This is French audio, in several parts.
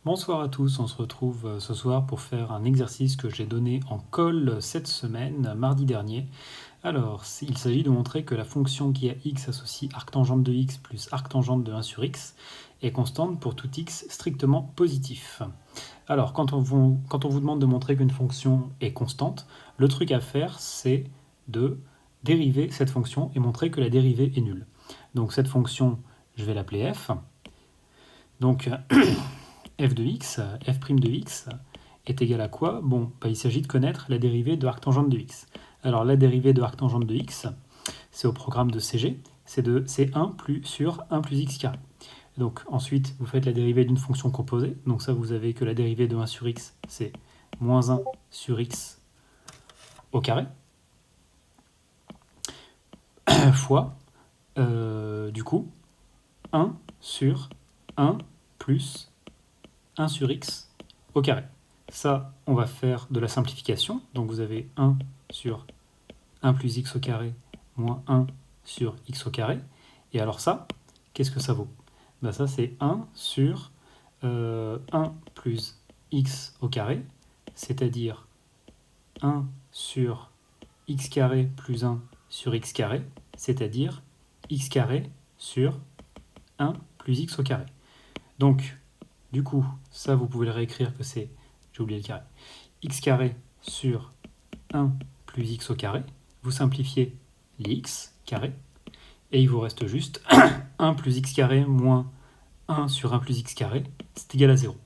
Bonsoir à tous, on se retrouve ce soir pour faire un exercice que j'ai donné en colle cette semaine, mardi dernier. Alors, il s'agit de montrer que la fonction qui a x associe arctangente de x plus arctangente de 1 sur x est constante pour tout x strictement positif. Alors, quand on vous demande de montrer qu'une fonction est constante, le truc à faire, c'est de dériver cette fonction et montrer que la dérivée est nulle. Donc cette fonction, je vais l'appeler f. Donc f de x, f' de x est égal à quoi? Bon, il s'agit de connaître la dérivée de arctangente de x. Alors la dérivée de arctangente de x, c'est au programme de CG, c'est 1 plus sur 1 plus x carré. Donc ensuite, vous faites la dérivée d'une fonction composée. Donc ça, vous avez que la dérivée de 1 sur x, c'est moins 1 sur x au carré, fois, du coup, 1 sur 1 plus 1 sur x au carré. Ça, on va faire de la simplification. Donc vous avez 1 sur 1 plus x au carré moins 1 sur x au carré. Et alors ça, qu'est-ce que ça vaut? Ça, c'est 1 sur 1 plus x au carré, c'est-à-dire 1 sur x carré plus 1 sur x carré, c'est-à-dire x carré sur 1 plus x au carré. Donc, du coup, ça, vous pouvez le réécrire que c'est, j'ai oublié le carré, x carré sur 1 plus x au carré. Vous simplifiez les x carré, et il vous reste juste 1 plus x carré moins 1 sur 1 plus x carré, c'est égal à 0.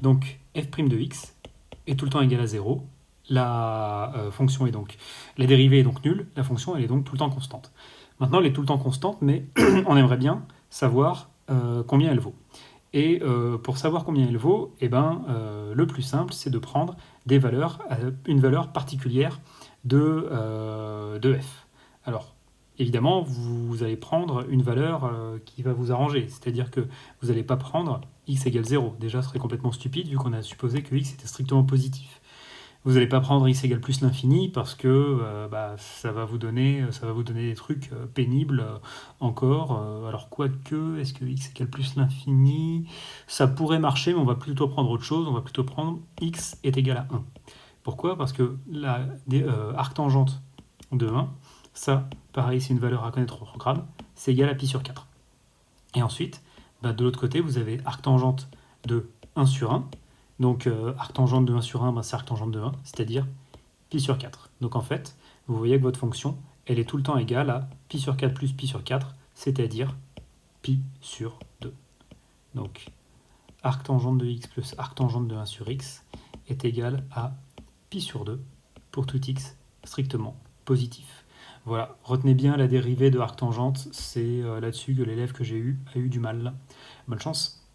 Donc, f' de x est tout le temps égal à 0. La fonction est donc, la dérivée est donc nulle, la fonction elle est donc tout le temps constante. Maintenant, elle est tout le temps constante, mais on aimerait bien savoir combien elle vaut. Et pour savoir combien elle vaut, le plus simple, c'est de prendre des valeurs, une valeur particulière de f. Alors, évidemment, vous allez prendre une valeur qui va vous arranger. C'est-à-dire que vous n'allez pas prendre x égale 0. Déjà, ce serait complètement stupide, vu qu'on a supposé que x était strictement positif. Vous n'allez pas prendre x égale plus l'infini parce que ça va vous donner des trucs pénibles encore. Alors quoique, est-ce que x égale plus l'infini? Ça pourrait marcher, mais on va plutôt prendre autre chose. On va plutôt prendre x est égal à 1. Pourquoi? Parce que la arctangente de 1, ça, pareil, c'est une valeur à connaître au programme, c'est égal à pi sur 4. Et ensuite, de l'autre côté, vous avez arctangente de 1 sur 1. Donc arctangente de 1 sur 1, c'est arctangente de 1, c'est-à-dire pi sur 4. Donc en fait, vous voyez que votre fonction, elle est tout le temps égale à pi sur 4 plus pi sur 4, c'est-à-dire pi sur 2. Donc arctangente de x plus arctangente de 1 sur x est égal à pi sur 2 pour tout x strictement positif. Voilà, retenez bien la dérivée de arctangente, c'est là-dessus que l'élève que j'ai eu a eu du mal. Bonne chance.